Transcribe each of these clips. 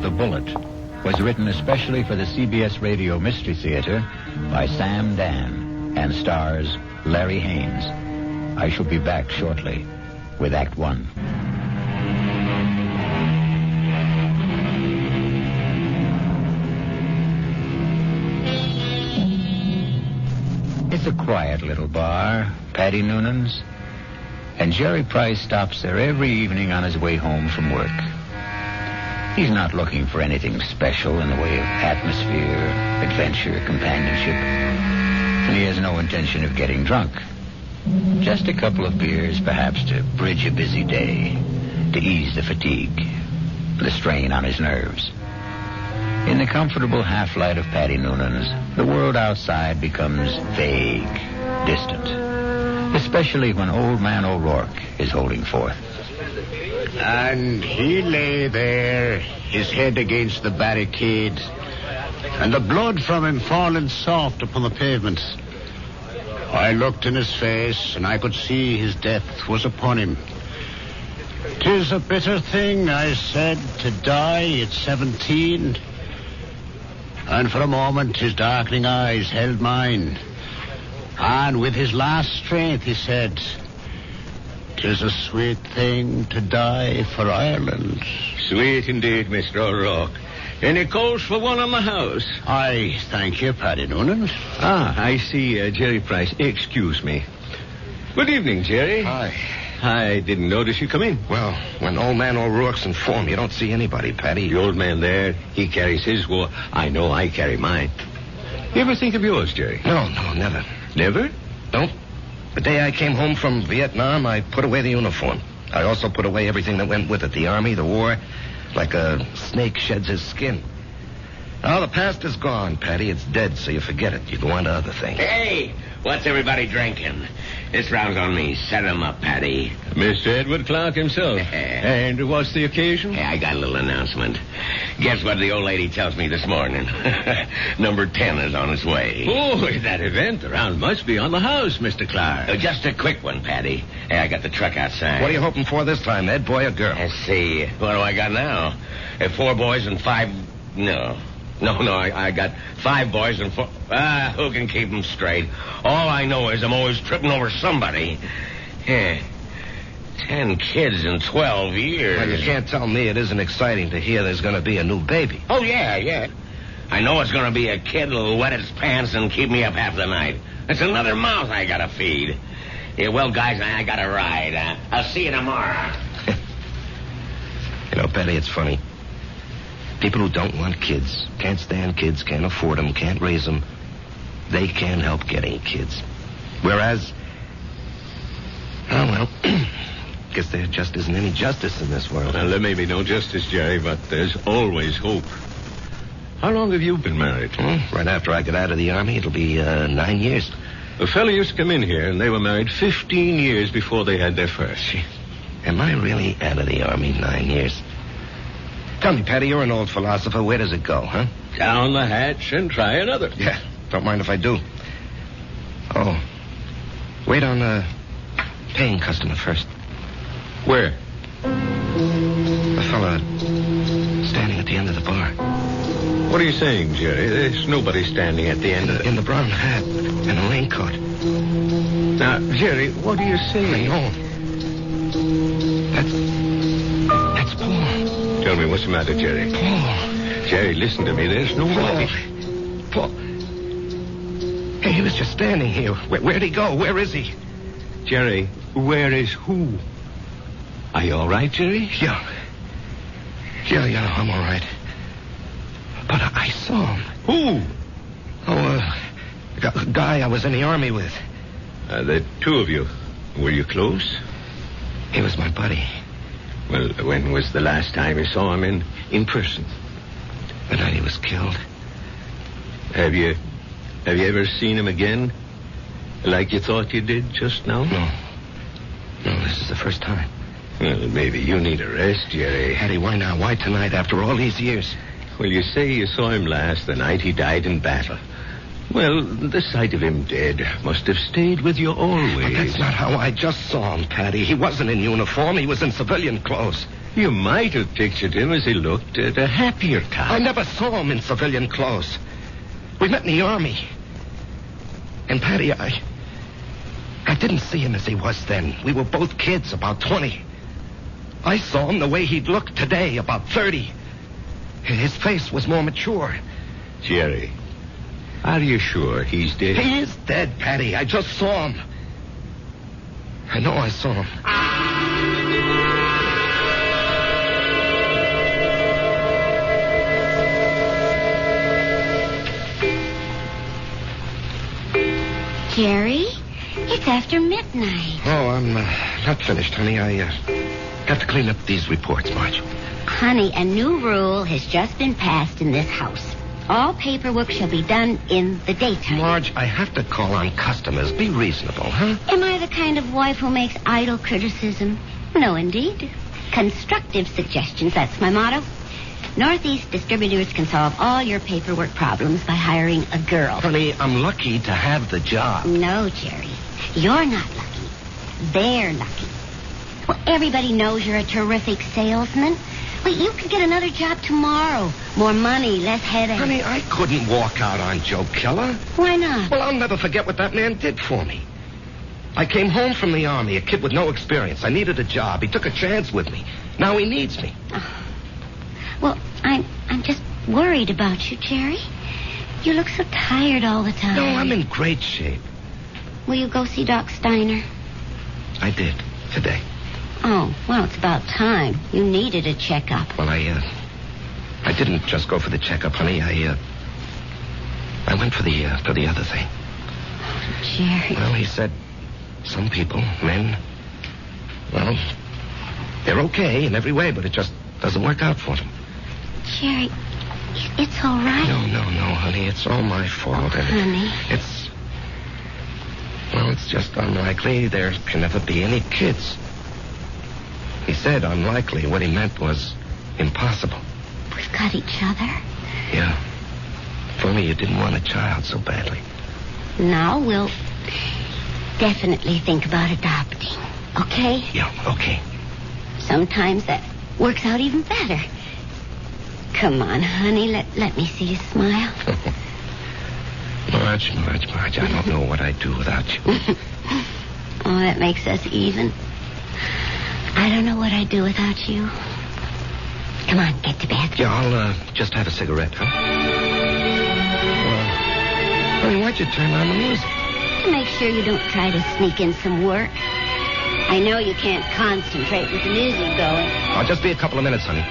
The Bullet was written especially for the CBS Radio Mystery Theater by Sam Dann and stars Larry Haines. I shall be back shortly with Act One. It's a quiet little bar, Paddy Noonan's, and Jerry Price stops there every evening on his way home from work. He's not looking for anything special in the way of atmosphere, adventure, companionship, and he has no intention of getting drunk. Just a couple of beers, perhaps, to bridge a busy day, to ease the fatigue, the strain on his nerves. In the comfortable half-light of Paddy Noonan's, the world outside becomes vague, distant, especially when Old Man O'Rourke is holding forth. And he lay there, his head against the barricade, and the blood from him falling soft upon the pavement. I looked in his face, and I could see his death was upon him. "'Tis a bitter thing," I said, "to die at 17. And for a moment his darkening eyes held mine. And with his last strength he said, "'Tis a sweet thing to die for Ireland." Sweet indeed, Mr. O'Rourke. Any calls for one on the house? I thank you, Paddy Noonan. I see Jerry Price. Excuse me. Good evening, Jerry. Hi. I didn't notice you come in. Well, when Old Man O'Rourke's in form, you don't see anybody, Paddy. The old man there, he carries his war. I know I carry mine. You ever think of yours, Jerry? No, never. Never? Nope. The day I came home from Vietnam, I put away the uniform. I also put away everything that went with it. The army, the war, like a snake sheds his skin. Now, the past is gone, Paddy. It's dead, so you forget it. You go on to other things. Hey, what's everybody drinking? This round's on me. Set 'em up, Paddy. Mr. Edward Clark himself. And what's the occasion? Hey, I got a little announcement. Guess what the old lady tells me this morning? Number 10 is on its way. Oh, that event, the round must be on the house, Mr. Clark. Just a quick one, Paddy. Hey, I got the truck outside. What are you hoping for this time, Ed, boy or girl? Let's see. What do I got now? 4 boys and 5... No, I got 5 boys and 4... who can keep them straight? All I know is I'm always tripping over somebody. 10 kids in 12 years. Well, you can't tell me it isn't exciting to hear there's going to be a new baby. Oh, yeah. I know it's going to be a kid that'll wet its pants and keep me up half the night. It's another mouth I got to feed. Yeah, well, guys, I got to ride. I'll see you tomorrow. You know, Betty, it's funny. People who don't want kids, can't stand kids, can't afford them, can't raise them, they can't help getting kids. Whereas, guess there just isn't any justice in this world. Well, there may be no justice, Jerry, but there's always hope. How long have you been married? Right after I got out of the army, it'll be 9 years. A fellow used to come in here, and they were married 15 years before they had their first. Am I really out of the army 9 years? Tell me, Paddy, you're an old philosopher. Where does it go, huh? Down the hatch and try another. Yeah, don't mind if I do. Oh, wait on a paying customer first. Where? The fella standing at the end of the bar. What are you saying, Jerry? There's nobody standing at the end of In the brown hat and a raincoat. Now, Jerry, what are you saying? I know. That's Paul. Tell me what's the matter, Jerry. Paul. Jerry, listen to me. There's nobody. Paul. Hey, he was just standing here. Where'd he go? Where is he? Jerry, where is who? Are you all right, Jerry? Yeah, I'm all right. But I saw him. Who? Oh, a guy I was in the army with. The two of you. Were you close? He was my buddy. Well, when was the last time you saw him in person? The night he was killed. Have you ever seen him again? Like you thought you did just now? No, this is the first time. Well, maybe you need a rest, Jerry. Hattie, why now? Why tonight after all these years? Well, you say you saw him last the night he died in battle. Well, the sight of him dead must have stayed with you always. But that's not how I just saw him, Patty. He wasn't in uniform. He was in civilian clothes. You might have pictured him as he looked at a happier time. I never saw him in civilian clothes. We met in the Army. And, Patty, I didn't see him as he was then. We were both kids, about 20. I saw him the way he'd look today, about 30. His face was more mature. Jerry, are you sure he's dead? He is dead, Patty. I just saw him. I know I saw him. Jerry, it's after midnight. Oh, I'm not finished, honey. I got to clean up these reports, Marge. Honey, a new rule has just been passed in this house. All paperwork shall be done in the daytime. Marge, I have to call on customers. Be reasonable, huh? Am I the kind of wife who makes idle criticism? No, indeed. Constructive suggestions, that's my motto. Northeast Distributors can solve all your paperwork problems by hiring a girl. Honey, I'm lucky to have the job. No, Jerry. You're not lucky. They're lucky. Well, everybody knows you're a terrific salesman. Well, you could get another job tomorrow. More money, less headache. Honey, I couldn't walk out on Joe Keller. Why not? Well, I'll never forget what that man did for me. I came home from the Army, a kid with no experience. I needed a job. He took a chance with me. Now he needs me. Oh. Well, I'm just worried about you, Jerry. You look so tired all the time. No, I'm in great shape. Will you go see Doc Steiner? I did, today. Oh, well, it's about time. You needed a checkup. Well, I didn't just go for the checkup, honey. I went for the other thing. Oh, Jerry. Well, he said some people, men, well, they're okay in every way, but it just doesn't work out for them. Jerry, it's all right. No, honey. It's all my fault. Honey. It's just unlikely there can never be any kids. He said unlikely. What he meant was impossible. We've got each other. Yeah. If only you didn't want a child so badly. Now we'll definitely think about adopting. Okay? Yeah, okay. Sometimes that works out even better. Come on, honey. Let me see you smile. Marge, I don't know what I'd do without you. Oh, that makes us even. I don't know what I'd do without you. Come on, get to bed. Yeah, I'll just have a cigarette, huh? Honey, why'd you turn on the music? To make sure you don't try to sneak in some work. I know you can't concentrate with the music going. I'll just be a couple of minutes, honey.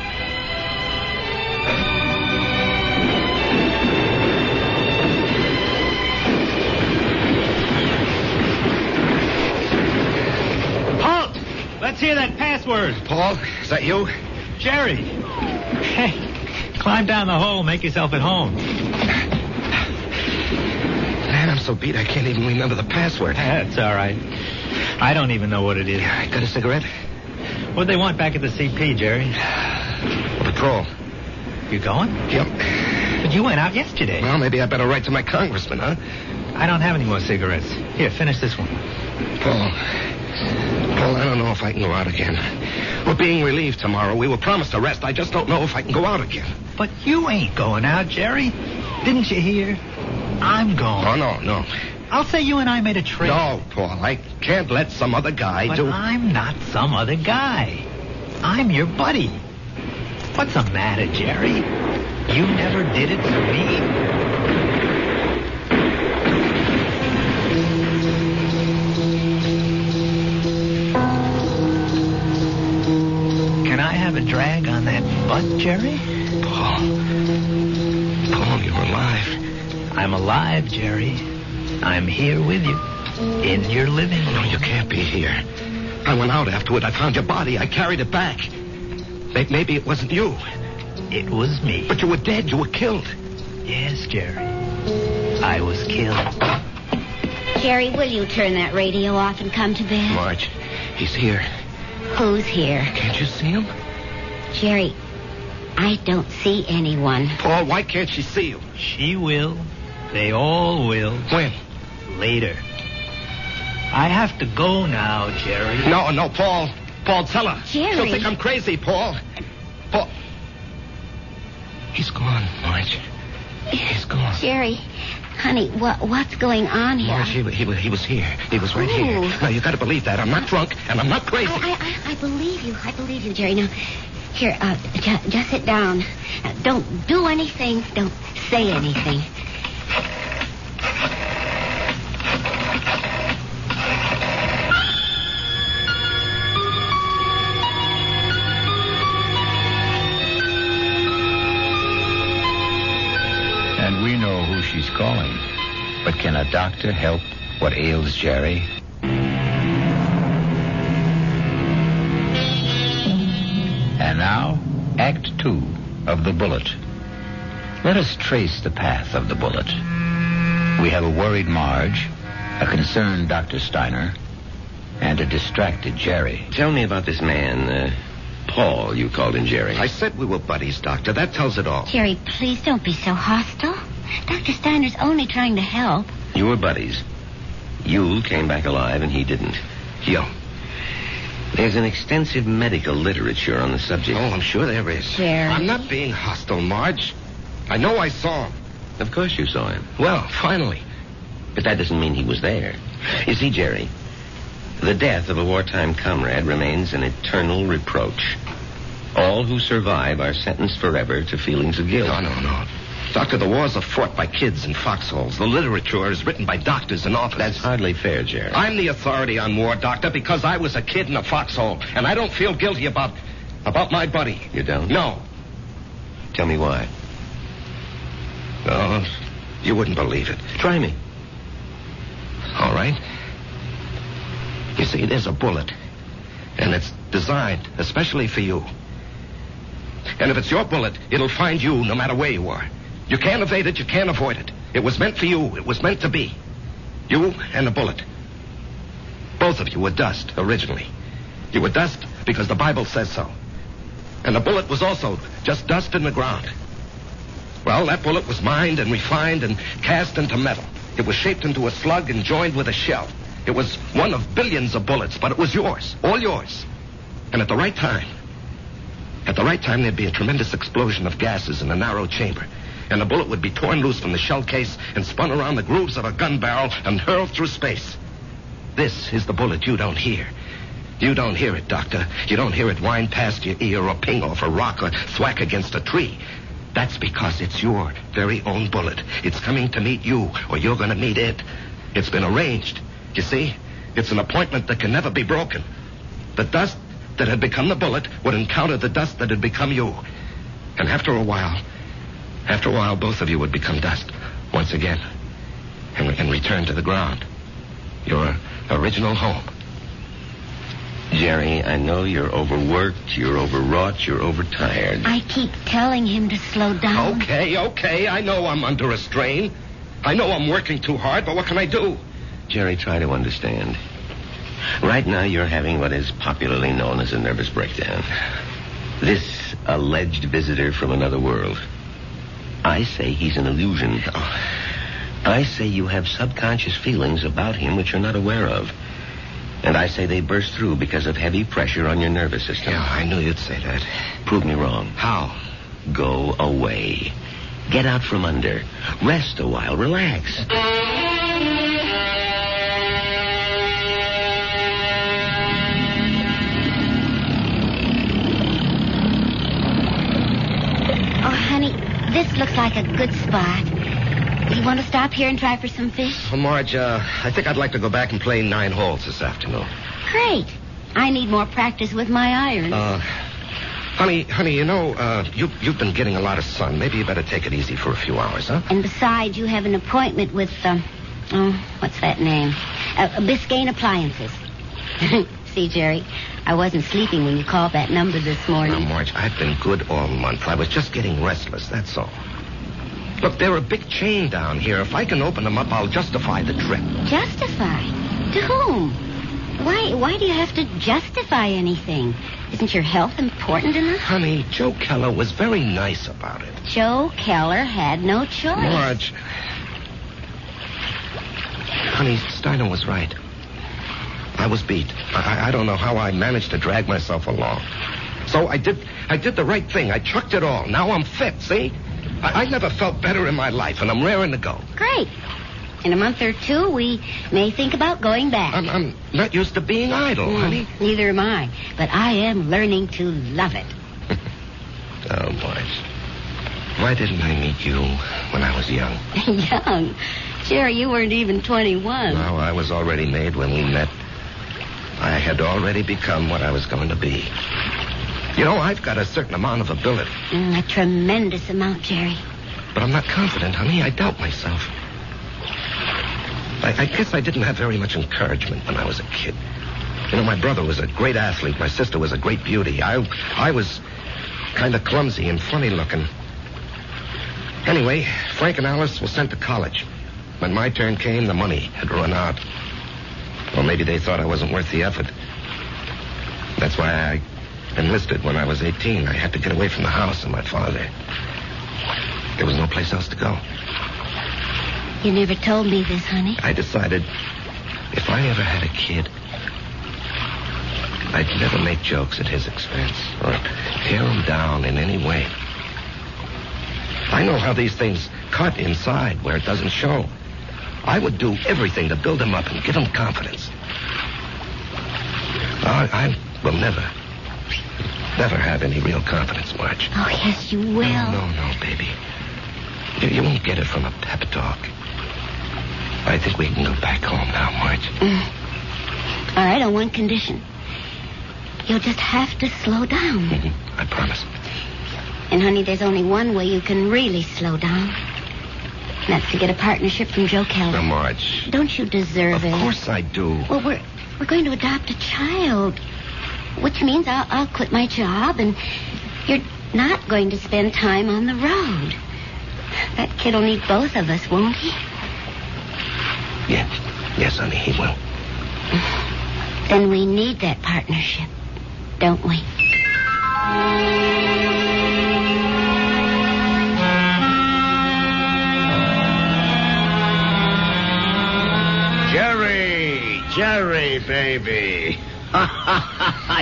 Halt! Let's hear that password. Paul, is that you? Jerry. Hey, climb down the hole, make yourself at home. Man, I'm so beat I can't even remember the password. That's all right. I don't even know what it is. I got a cigarette? What'd they want back at the CP, Jerry? Patrol. You going? Yep. But you went out yesterday. Well, maybe I better write to my congressman, huh? I don't have any more cigarettes. Here, finish this one. Paul, I don't know if I can go out again. We're being relieved tomorrow. We were promised a rest. I just don't know if I can go out again. But you ain't going out, Jerry. Didn't you hear? I'm going. Oh, no. I'll say you and I made a trade. No, Paul, I can't let some other guy but do... I'm not some other guy. I'm your buddy. What's the matter, Jerry? You never did it for me. Can I have a drag on that butt, Jerry? Paul, you're alive. I'm alive, Jerry. I'm here with you. In your living room. No, you can't be here. I went out afterward. I found your body. I carried it back. Maybe it wasn't you. It was me. But you were dead. You were killed. Yes, Jerry. I was killed. Jerry, will you turn that radio off and come to bed? Marge, he's here. Who's here? Can't you see him? Jerry, I don't see anyone. Paul, why can't she see you? She will. They all will. When? Later. I have to go now, Jerry. No, Paul. Paul, tell her. Jerry. She'll think I'm crazy, Paul. Paul. He's gone, Marge. He's gone. Jerry, honey, what's going on here? Marge, he was here. He was right here. Now, you got to believe that. I'm not drunk, and I'm not crazy. I believe you. I believe you, Jerry. Now, here, just sit down. Don't do anything. Don't say anything. And we know who she's calling. But can a doctor help what ails Jerry? And now, Act 2 of The Bullet. Let us trace the path of the bullet. We have a worried Marge, a concerned Dr. Steiner, and a distracted Jerry. Tell me about this man, Paul, you called him Jerry. I said we were buddies, Doctor. That tells it all. Jerry, please don't be so hostile. Dr. Steiner's only trying to help. You were buddies. You came back alive and he didn't. Yo. There's an extensive medical literature on the subject. Oh, I'm sure there is. Jerry. I'm not being hostile, Marge. I know I saw him. Of course you saw him. Well, finally. But that doesn't mean he was there. You see, Jerry, the death of a wartime comrade remains an eternal reproach. All who survive are sentenced forever to feelings of guilt. No. Doctor, the wars are fought by kids in foxholes. The literature is written by doctors and officers. That's hardly fair, Jerry. I'm the authority on war, Doctor, because I was a kid in a foxhole, and I don't feel guilty about my buddy. You don't? No. Tell me why. No, you wouldn't believe it. Try me. All right. You see, there's a bullet, and it's designed especially for you. And if it's your bullet, it'll find you no matter where you are. You can't evade it, you can't avoid it. It was meant for you, it was meant to be. You and the bullet. Both of you were dust, originally. You were dust because the Bible says so. And the bullet was also just dust in the ground. Well, that bullet was mined and refined and cast into metal. It was shaped into a slug and joined with a shell. It was one of billions of bullets, but it was yours, all yours. And at the right time, there'd be a tremendous explosion of gases in a narrow chamber. And the bullet would be torn loose from the shell case and spun around the grooves of a gun barrel and hurled through space. This is the bullet you don't hear. You don't hear it, Doctor. You don't hear it whine past your ear or ping off a rock or thwack against a tree. That's because it's your very own bullet. It's coming to meet you, or you're going to meet it. It's been arranged. You see? It's an appointment that can never be broken. The dust that had become the bullet would encounter the dust that had become you. And after a while, both of you would become dust once again and return to the ground. Your original home. Jerry, I know you're overworked, you're overwrought, you're overtired. I keep telling him to slow down. Okay. I know I'm under a strain. I know I'm working too hard, but what can I do? Jerry, try to understand. Right now, you're having what is popularly known as a nervous breakdown. This alleged visitor from another world. I say he's an illusion. I say you have subconscious feelings about him which you're not aware of. And I say they burst through because of heavy pressure on your nervous system. Yeah, I knew you'd say that. Prove me wrong. How? Go away. Get out from under. Rest a while. Relax. This looks like a good spot. You want to stop here and try for some fish? Well, Marge, I think I'd like to go back and play 9 holes this afternoon. Great. I need more practice with my iron. Honey, you know, you've been getting a lot of sun. Maybe you better take it easy for a few hours, huh? And besides, you have an appointment with, what's that name? Biscayne Appliances. See, Jerry, I wasn't sleeping when you called that number this morning. Now, Marge, I've been good all month. I was just getting restless, that's all. Look, they're a big chain down here. If I can open them up, I'll justify the trip. Justify? To whom? Why do you have to justify anything? Isn't your health important enough? Honey, Joe Keller was very nice about it. Joe Keller had no choice. Marge, Honey, Steiner was right. I was beat. I don't know how I managed to drag myself along. So I did the right thing. I chucked it all. Now I'm fit, see? I never felt better in my life, and I'm raring to go. Great. In a month or two, we may think about going back. I'm not used to being idle, honey. Neither am I. But I am learning to love it. Oh, Marge. Why didn't I meet you when I was young? Young? Jerry, you weren't even 21. No, I was already made when we met. I had already become what I was going to be. You know, I've got a certain amount of ability. A tremendous amount, Jerry. But I'm not confident, honey. I doubt myself. I guess I didn't have very much encouragement when I was a kid. You know, my brother was a great athlete. My sister was a great beauty. I was kind of clumsy and funny looking. Anyway, Frank and Alice were sent to college. When my turn came, the money had run out. Or maybe they thought I wasn't worth the effort. That's why I enlisted when I was 18. I had to get away from the house and my father. There was no place else to go. You never told me this, honey. I decided if I ever had a kid, I'd never make jokes at his expense or tear him down in any way. I know how these things cut inside where it doesn't show. I would do everything to build him up and give him confidence. I will never have any real confidence, Marge. Oh, yes, you will. No, baby. You won't get it from a pep talk. I think we can go back home now, Marge. All right, on one condition. You'll just have to slow down. I promise. And, honey, there's only one way you can really slow down. And that's to get a partnership from Joe Keller. Now, Marge. Don't you deserve it? Of course I do. Well, we're going to adopt a child. Which means I'll quit my job, and you're not going to spend time on the road. That kid will need both of us, won't he? Yes, honey, he will. Then we need that partnership, don't we? Jerry, baby.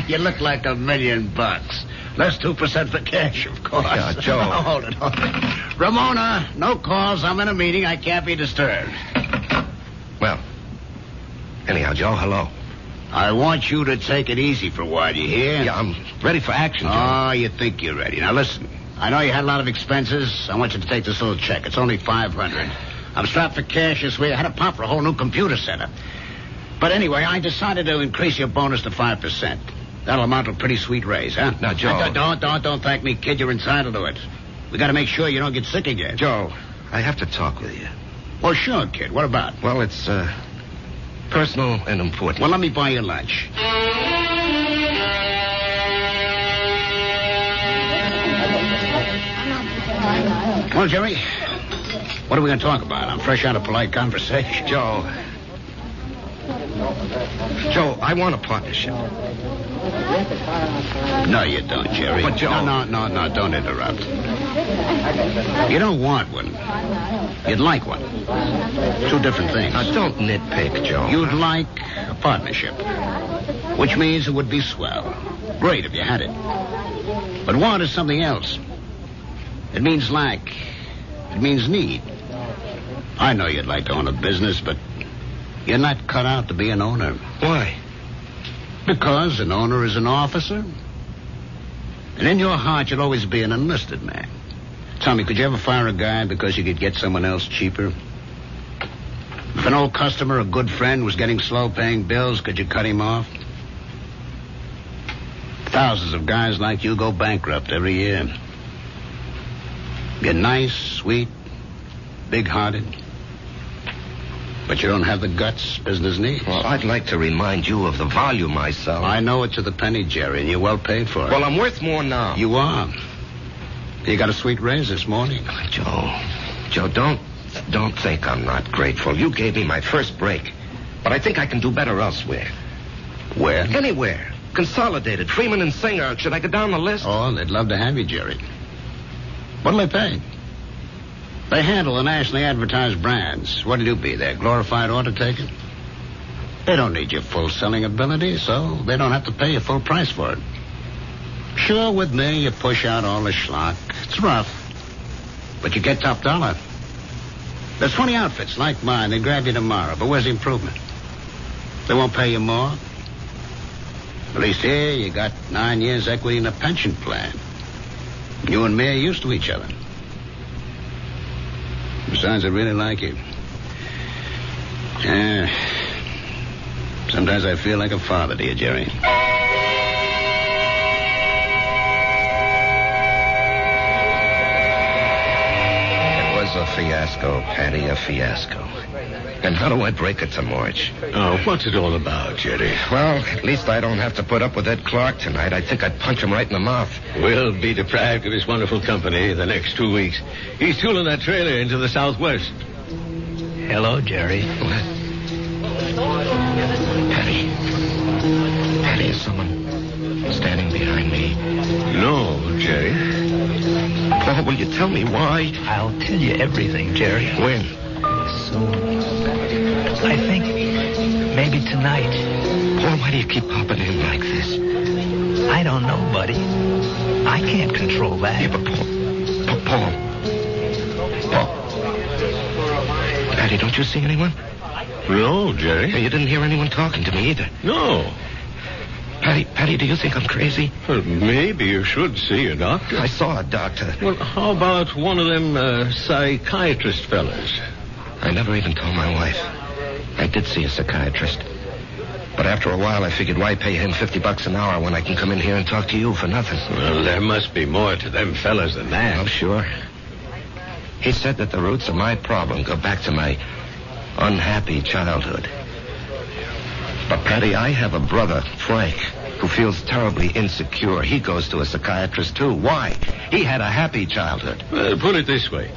You look like $1 million. Less 2% for cash, of course. Yeah, Joe. Oh, hold it. Ramona, no calls. I'm in a meeting. I can't be disturbed. Well, anyhow, Joe, hello. I want you to take it easy for a while, you hear? Yeah, I'm ready for action, Joe. Oh, you think you're ready. Now, listen. I know you had a lot of expenses. I want you to take this little check. It's only $500. I'm strapped for cash this week. I had to pop for a whole new computer setup. But anyway, I decided to increase your bonus to 5%. That'll amount to a pretty sweet raise, huh? Now, Joe. Don't thank me, kid. You're entitled to it. We got to make sure you don't get sick again. Joe, I have to talk with you. Well, sure, kid. What about? Well, it's personal and important. Well, let me buy you lunch. Well, Jerry, what are we going to talk about? I'm fresh out of polite conversation. Joe, I want a partnership. No, you don't, Jerry. But, Joe... No, don't interrupt. You don't want one. You'd like one. Two different things. Now, don't nitpick, Joe. You'd like a partnership, which means it would be swell. Great if you had it. But want is something else. It means lack. It means need. I know you'd like to own a business, but you're not cut out to be an owner. Why? Because an owner is an officer. And in your heart, you'll always be an enlisted man. Tell me, could you ever fire a guy because you could get someone else cheaper? If an old customer, a good friend, was getting slow paying bills, could you cut him off? Thousands of guys like you go bankrupt every year. You're nice, sweet, big-hearted. But you don't have the guts business needs. Well, I'd like to remind you of the volume I sell. I know it to the penny, Jerry, and you're well paid for it. Well, I'm worth more now. You are. You got a sweet raise this morning. Joe, don't think I'm not grateful. You gave me my first break. But I think I can do better elsewhere. Where? Anywhere. Consolidated, Freeman and Singer. Should I go down the list? Oh, they'd love to have you, Jerry. What'll they pay? They handle the nationally advertised brands. What'll you be, their glorified order taker? They don't need your full selling ability, so they don't have to pay you full price for it. Sure, with me, you push out all the schlock. It's rough, but you get top dollar. There's 20 outfits like mine. They grab you tomorrow, but where's the improvement? They won't pay you more. At least here, you got 9 years equity in a pension plan. You and me are used to each other. Besides, I really like you. Yeah. Sometimes I feel like a father to you, Jerry. It was a fiasco, Patty, a fiasco. And how do I break it to March? Oh, what's it all about, Jerry? Well, at least I don't have to put up with Ed Clark tonight. I think I'd punch him right in the mouth. We'll be deprived of his wonderful company the next 2 weeks. He's tooling that trailer into the southwest. Hello, Jerry. What? Patty. Patty, is someone standing behind me? No, Jerry. Paul, will you tell me why? I'll tell you everything, Jerry. When? Soon. I think maybe tonight. Paul, why do you keep popping in like this? I don't know, buddy. I can't control that. Yeah, but Paul. Patty, don't you see anyone? No, Jerry. You didn't hear anyone talking to me either. No. Patty, do you think I'm crazy? Well, maybe you should see a doctor. I saw a doctor. Well, how about one of them psychiatrist fellas? I never even told my wife. I did see a psychiatrist. But after a while, I figured, why pay him $50 an hour when I can come in here and talk to you for nothing? Well, there must be more to them fellas than that. Oh, sure. He said that the roots of my problem go back to my unhappy childhood. But, Patty, I have a brother, Frank, who feels terribly insecure. He goes to a psychiatrist, too. Why? He had a happy childhood. Put it this way.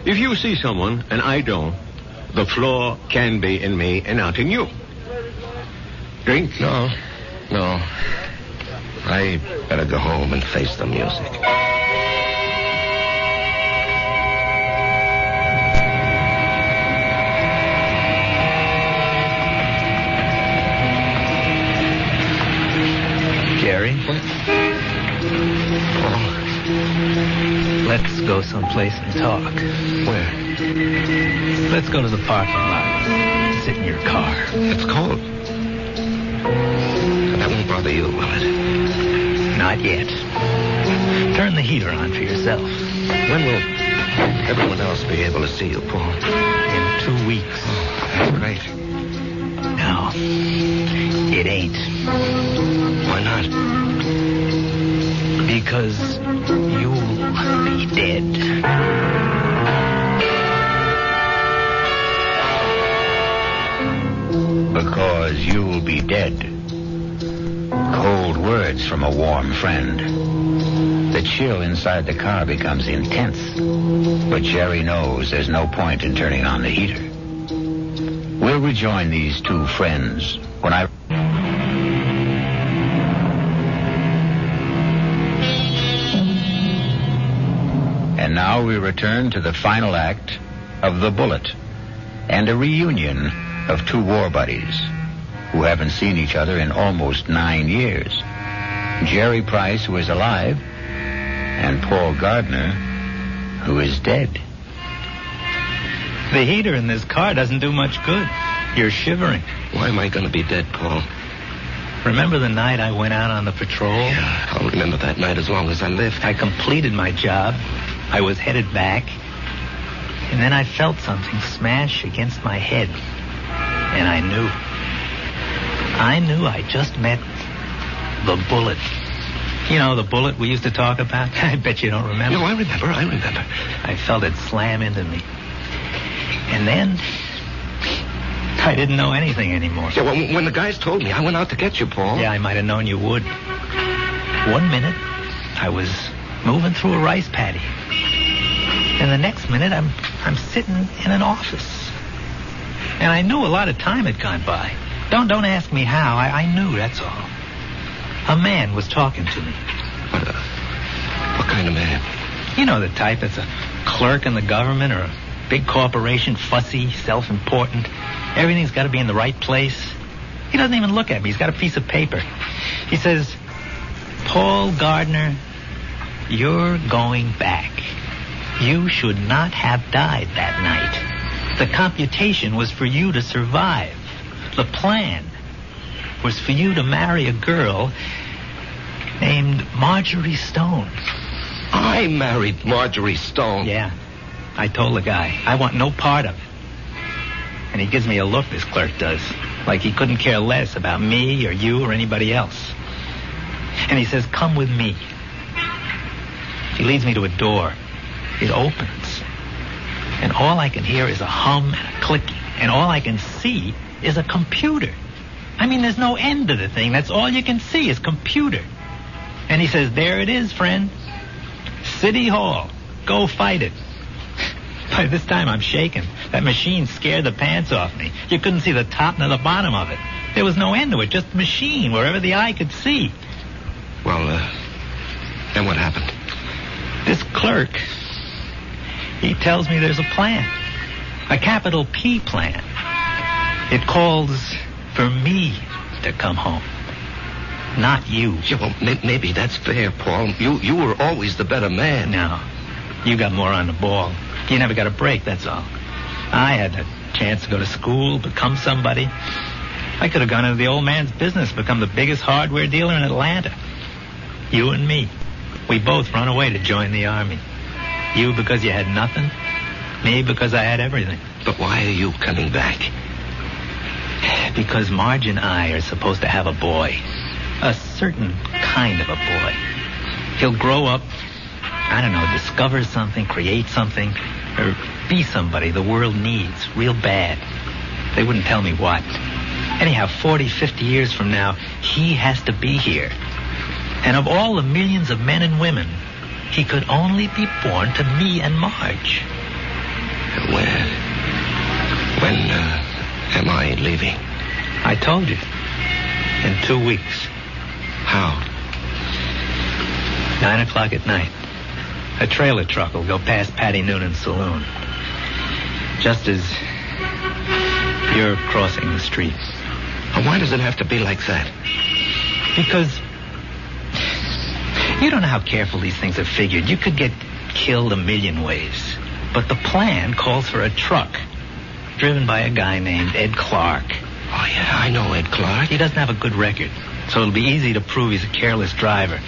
If you see someone and I don't, the flaw can be in me and not in you. Drink? No. I better go home and face the music. Jerry? What? Oh. Let's go someplace and talk. Where? Let's go to the parking lot. Sit in your car. It's cold. That won't bother you, will it? Not yet. Turn the heater on for yourself. When will everyone else be able to see you, Paul? In 2 weeks. Oh, that's great. No, it ain't. Why not? Because you'll be dead. Because you'll be dead. Cold words from a warm friend. The chill inside the car becomes intense. But Jerry knows there's no point in turning on the heater. We'll rejoin these two friends when I... And now we return to the final act of The Bullet and a reunion of two war buddies who haven't seen each other in almost 9 years. Jerry Price, who is alive, and Paul Gardner, who is dead. The heater in this car doesn't do much good. You're shivering. Why am I going to be dead, Paul? Remember the night I went out on the patrol? Yeah, I'll remember that night as long as I live. I completed my job. I was headed back. And then I felt something smash against my head. And I knew I just met the bullet. You know, the bullet we used to talk about? I bet you don't remember. No, I remember. I felt it slam into me. And then I didn't know anything anymore. Yeah, well, when the guys told me, I went out to get you, Paul. Yeah, I might have known you would. 1 minute, I was moving through a rice paddy. And the next minute, I'm sitting in an office. And I knew a lot of time had gone by. Don't ask me how. I knew, that's all. A man was talking to me. What kind of man? You know the type that's a clerk in the government or a Big corporation, fussy, self-important. Everything's got to be in the right place. He doesn't even look at me. He's got a piece of paper. He says, Paul Gardner, you're going back. You should not have died that night. The computation was for you to survive. The plan was for you to marry a girl named Marjorie Stone. I married Marjorie Stone. Yeah. I told the guy, I want no part of it. And he gives me a look, this clerk does, like he couldn't care less about me or you or anybody else. And he says, come with me. He leads me to a door. It opens. And all I can hear is a hum and a clicking. And all I can see is a computer. I mean, there's no end to the thing. That's all you can see is computer. And he says, there it is, friend. City Hall. Go fight it. By this time, I'm shaking. That machine scared the pants off me. You couldn't see the top nor the bottom of it. There was no end to it, just a machine wherever the eye could see. Well, then what happened? This clerk, he tells me there's a plan. A capital P plan. It calls for me to come home. Not you. Yeah, well, maybe that's fair, Paul. You were always the better man. No. You got more on the ball. You never got a break, that's all. I had a chance to go to school, become somebody. I could have gone into the old man's business, become the biggest hardware dealer in Atlanta. You and me. We both run away to join the army. You because you had nothing. Me because I had everything. But why are you coming back? Because Marge and I are supposed to have a boy. A certain kind of a boy. He'll grow up, I don't know, discover something, create something, or be somebody the world needs real bad. They wouldn't tell me what. Anyhow, 40, 50 years from now, he has to be here. And of all the millions of men and women, he could only be born to me and Marge. When am I leaving? I told you. In 2 weeks. How? 9 o'clock at night. A trailer truck will go past Patty Noonan's saloon. Just as you're crossing the street. And why does it have to be like that? Because you don't know how careful these things are figured. You could get killed a million ways. But the plan calls for a truck driven by a guy named Ed Clark. Oh, yeah, I know Ed Clark. He doesn't have a good record, so it'll be easy to prove he's a careless driver.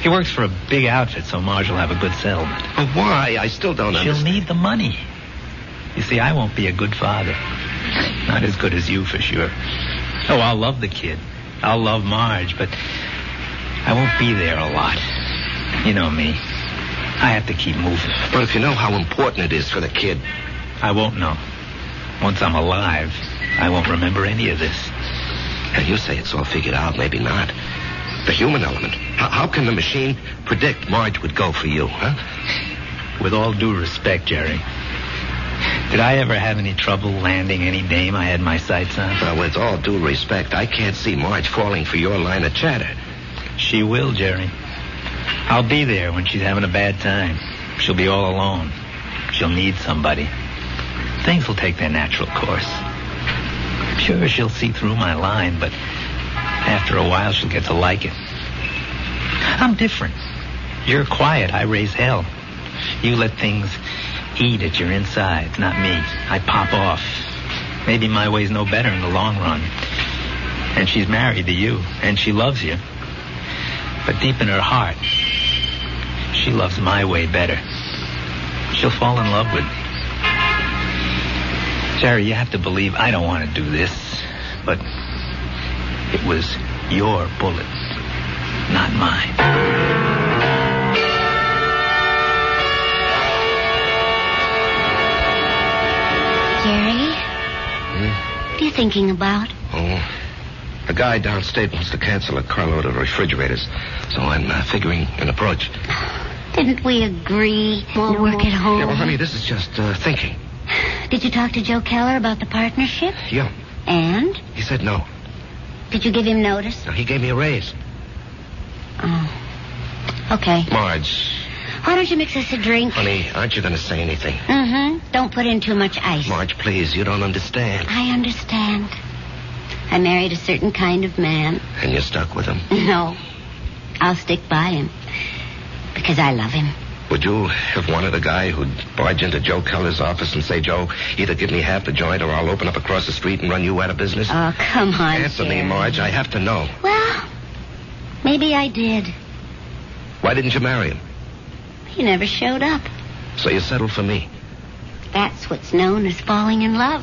He works for a big outfit, so Marge will have a good settlement. But why? I still don't understand. She'll need the money. You see, I won't be a good father. Not as good as you, for sure. Oh, I'll love the kid. I'll love Marge, but I won't be there a lot. You know me. I have to keep moving. But if you know how important it is for the kid... I won't know. Once I'm alive, I won't remember any of this. Now, you say it's all figured out, maybe not. The human element. How can the machine predict Marge would go for you, huh? With all due respect, Jerry, did I ever have any trouble landing any dame I had my sights on? Well, with all due respect, I can't see Marge falling for your line of chatter. She will, Jerry. I'll be there when she's having a bad time. She'll be all alone. She'll need somebody. Things will take their natural course. Sure, she'll see through my line, but after a while she'll get to like it. I'm different. You're quiet. I raise hell. You let things eat at your insides, not me. I pop off. Maybe my way's no better in the long run. And she's married to you, and she loves you. But deep in her heart, she loves my way better. She'll fall in love with me. Jerry, you have to believe I don't want to do this, but it was your bullet, not mine. Jerry? What are you thinking about? Oh, the guy downstate wants to cancel a carload of refrigerators, so I'm figuring an approach. Didn't we agree we'll work at home? Yeah, well, honey, this is just thinking. Did you talk to Joe Keller about the partnership? Yeah. And? He said no. Did you give him notice? No, he gave me a raise. Oh. Okay. Marge. Why don't you mix us a drink? Honey, aren't you going to say anything? Mm-hmm. Don't put in too much ice. Marge, please, you don't understand. I understand. I married a certain kind of man. And you're stuck with him? No. I'll stick by him. Because I love him. Would you have wanted a guy who'd barge into Joe Keller's office and say, Joe, either give me half the joint or I'll open up across the street and run you out of business? Oh, come on, Answer me, Jerry. Marge. I have to know. Well, maybe I did. Why didn't you marry him? He never showed up. So you settled for me. That's what's known as falling in love.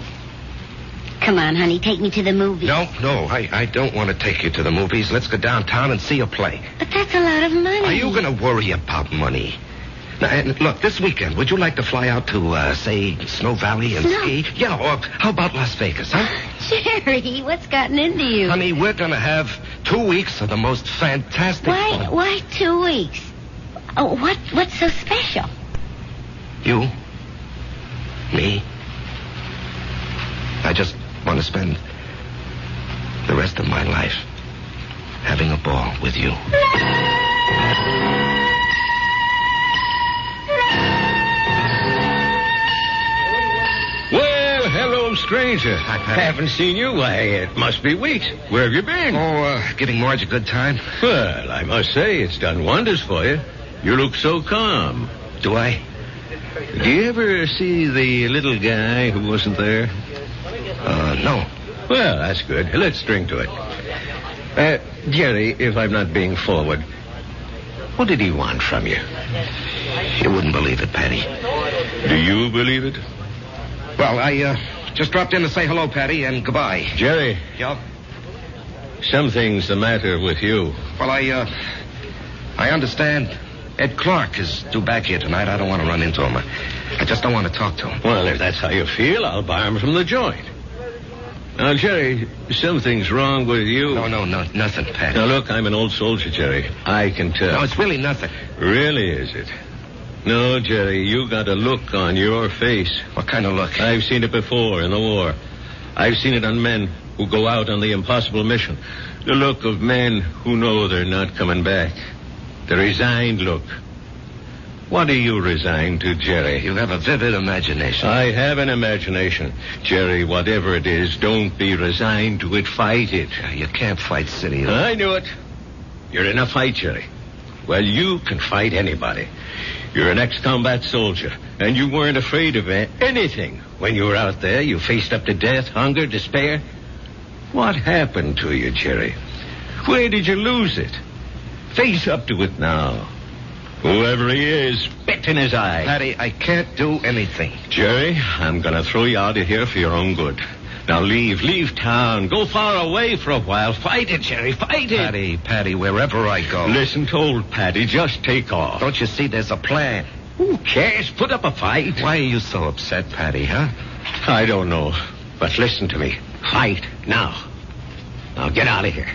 Come on, honey, take me to the movies. No, I don't want to take you to the movies. Let's go downtown and see a play. But that's a lot of money. Are you going to worry about money? Now, and look, this weekend, would you like to fly out to, say, Snow Valley and ski? Yeah, or how about Las Vegas, huh? Jerry, what's gotten into you? Honey, we're going to have 2 weeks of the most fantastic fun. Why 2 weeks? Oh, what's so special? You? Me? I just want to spend the rest of my life having a ball with you. Well, hello, stranger. Hi, Pat. Haven't seen you. Why, it must be weeks. Where have you been? Giving Marge a good time. Well, I must say, it's done wonders for you. You look so calm. Do I? Do you ever see the little guy who wasn't there? No. Well, that's good. Let's drink to it. Jerry, if I'm not being forward, what did he want from you? You wouldn't believe it, Patty. Do you believe it? Well, I just dropped in to say hello, Patty, and goodbye. Jerry, Yeah? something's the matter with you. Well, I understand Ed Clark is due back here tonight. I don't want to run into him. I just don't want to talk to him. Well, if that's how you feel, I'll buy him from the joint. Now, Jerry, something's wrong with you. No, nothing, Patty. Now, look, I'm an old soldier, Jerry. I can tell. No, it's really nothing. Really, is it? No, Jerry, you got a look on your face. What kind of look? I've seen it before in the war. I've seen it on men who go out on the impossible mission. The look of men who know they're not coming back. The resigned look. What are you resigned to, Jerry? You have a vivid imagination. I have an imagination. Jerry, whatever it is, don't be resigned to it. Fight it. You can't fight City. I knew it. You're in a fight, Jerry. Well, you can fight anybody. You're an ex-combat soldier, and you weren't afraid of anything. When you were out there, you faced up to death, hunger, despair. What happened to you, Jerry? Where did you lose it? Face up to it now. Whoever he is, spit in his eye. Patty, I can't do anything. Jerry, I'm going to throw you out of here for your own good. Now leave town. Go far away for a while. Fight it, Jerry, fight it. Patty, wherever I go. Listen to old Patty. Just take off. Don't you see there's a plan? Who cares? Put up a fight. Why are you so upset, Patty, huh? I don't know. But listen to me. Fight now. Now get out of here.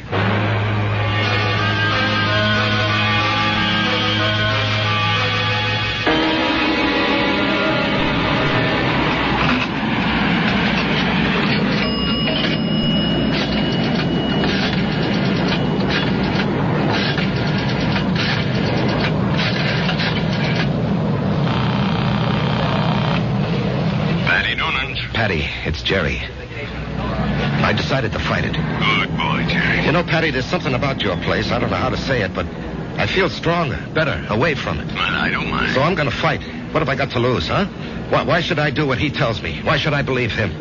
Patty, it's Jerry. I decided to fight it. Good boy, Jerry. You know, Patty, there's something about your place. I don't know how to say it, but I feel stronger, better, away from it. Well, I don't mind. So I'm going to fight. What have I got to lose, huh? Why should I do what he tells me? Why should I believe him?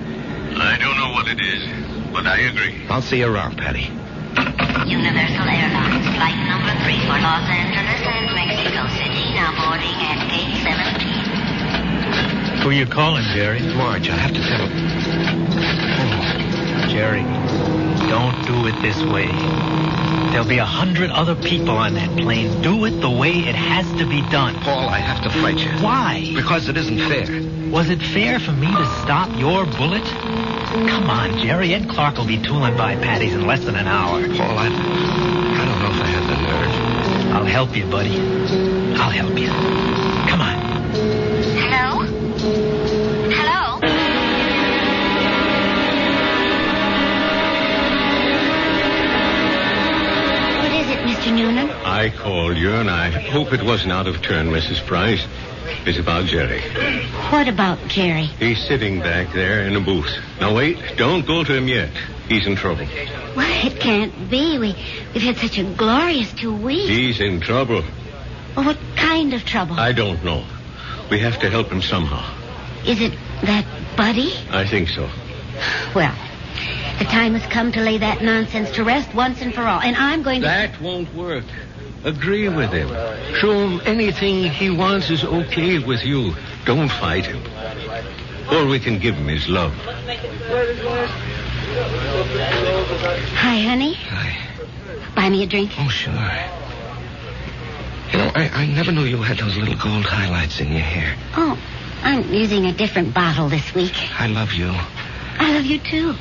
I don't know what it is, but I agree. I'll see you around, Patty. Universal Airlines, flight number 3 for Los Angeles and Mexico City, now boarding at gate 17. Who you calling, Jerry? Marge, I have to tell him. Jerry, don't do it this way. There'll be 100 other people on that plane. Do it the way it has to be done. Paul, I have to fight you. Why? Because it isn't fair. Was it fair for me to stop your bullet? Come on, Jerry. Ed Clark will be tooling by Patty's in less than an hour. Paul, I don't know if I have the nerve. I'll help you, buddy. I'll help you. Come on. Hello? Hello? What is it, Mr. Noonan? I called you, and I hope it wasn't out of turn, Mrs. Price. It's about Jerry. What about Jerry? He's sitting back there in a booth. Now, wait. Don't go to him yet. He's in trouble. Well, it can't be. We've had such a glorious 2 weeks. He's in trouble. Well, what kind of trouble? I don't know. We have to help him somehow. Is it that Buddy? I think so. Well, the time has come to lay that nonsense to rest once and for all. And I'm going to... That won't work. Agree with him. Show him anything he wants is okay with you. Don't fight him. Or we can give him his love. Hi, honey. Hi. Buy me a drink. Oh, sure. You know, I never knew you had those little gold highlights in your hair. Oh, I'm using a different bottle this week. I love you. I love you, too.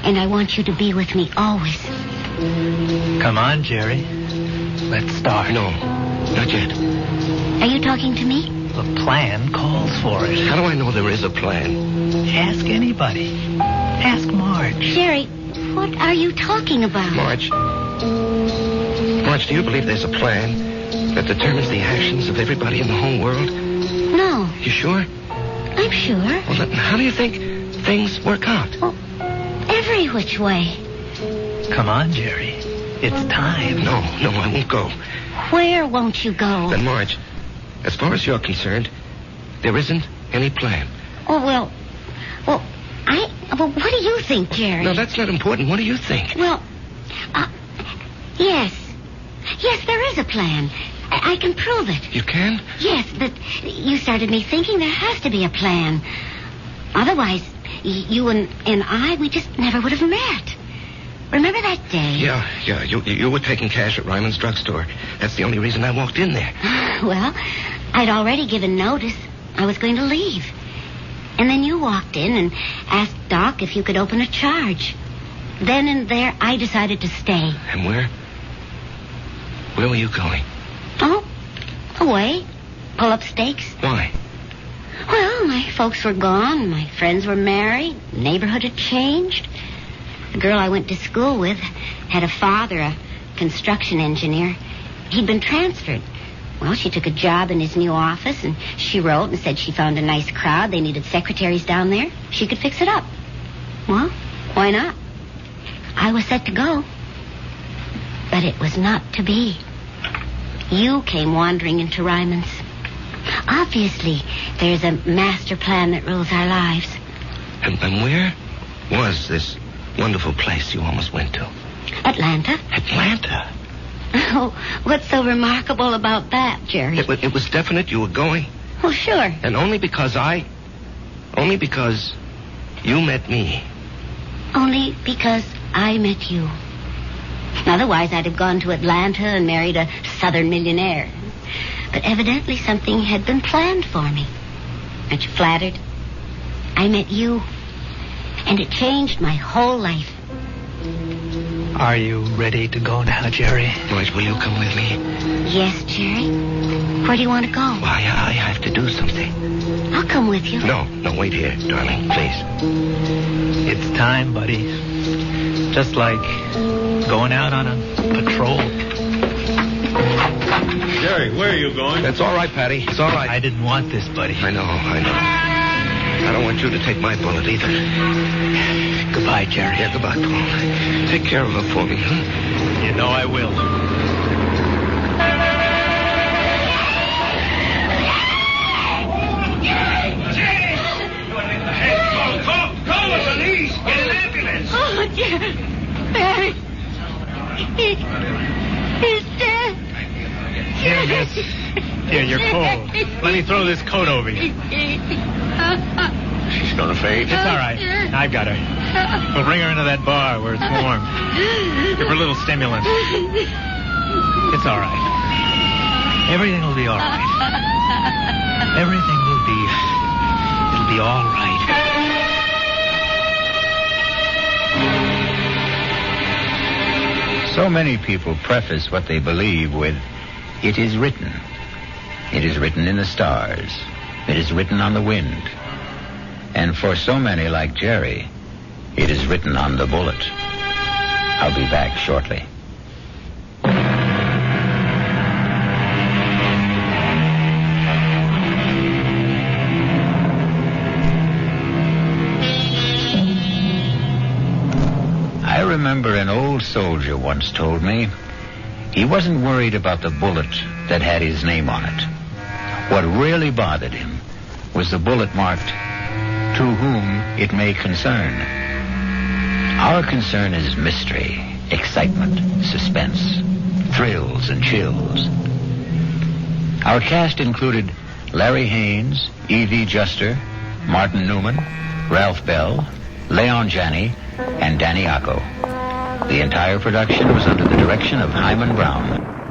And I want you to be with me always. Come on, Jerry. Let's start. No, not yet. Are you talking to me? The plan calls for it. How do I know there is a plan? Ask anybody. Ask Marge. Jerry, what are you talking about? Marge, do you believe there's a plan that determines the actions of everybody in the whole world? No. You sure? I'm sure. Well, then how do you think things work out? Well, every which way. Come on, Jerry. It's time. No, I won't go. Where won't you go? Then, Marge, as far as you're concerned, there isn't any plan. Oh, well, what do you think, Jerry? No, that's not important. What do you think? Well, yes. Yes, there is a plan. I can prove it. You can? Yes, but you started me thinking there has to be a plan. Otherwise, you and I, we just never would have met. Remember that day? Yeah. You were taking cash at Ryman's drugstore. That's the only reason I walked in there. Well, I'd already given notice. I was going to leave. And then you walked in and asked Doc if you could open a charge. Then and there, I decided to stay. And where? Where were you going? Oh, away. Pull up stakes. Why? Well, my folks were gone. My friends were married. The neighborhood had changed. The girl I went to school with had a father, a construction engineer. He'd been transferred. Well, she took a job in his new office, and she wrote and said she found a nice crowd. They needed secretaries down there. She could fix it up. Well, why not? I was set to go. But it was not to be. You came wandering into Ryman's. Obviously, there's a master plan that rules our lives. And where was this wonderful place you almost went to? Atlanta. Atlanta? Oh, what's so remarkable about that, Jerry? It was definite you were going? Well, sure. And only because you met me. Only because I met you. Otherwise, I'd have gone to Atlanta and married a southern millionaire. But evidently something had been planned for me. Aren't you flattered? I met you, and it changed my whole life. Are you ready to go now, Jerry? Marge, will you come with me? Yes, Jerry. Where do you want to go? Why, I have to do something. I'll come with you. No, wait here, darling, please. It's time, buddy. Just like going out on a patrol. Jerry, where are you going? That's all right, Patty. It's all right. I didn't want this, buddy. I know. I don't want you to take my bullet either. Goodbye, Jerry. Yeah, goodbye, Paul. Take care of her for me, huh? You know I will. Call the police! Get an ambulance! Oh, Jerry. Barry. He's dead. Here, miss. Here, you're cold. Let me throw this coat over you. She's gonna faint. It's all right. I've got her. We'll bring her into that bar where it's warm. Give her a little stimulant. It's all right. Everything will be all right. Everything will be... It'll be all right. So many people preface what they believe with, "It is written." It is written in the stars. It is written on the wind. And for so many like Jerry, it is written on the bullet. I'll be back shortly. once told me he wasn't worried about the bullet that had his name on it. What really bothered him was the bullet marked, "To whom it may concern." Our concern is mystery, excitement, suspense, thrills, and chills. Our cast included Larry Haines, Evie Juster, Martin Newman, Ralph Bell, Leon Janney, and Danny Acco. The entire production was under the direction of Hyman Brown.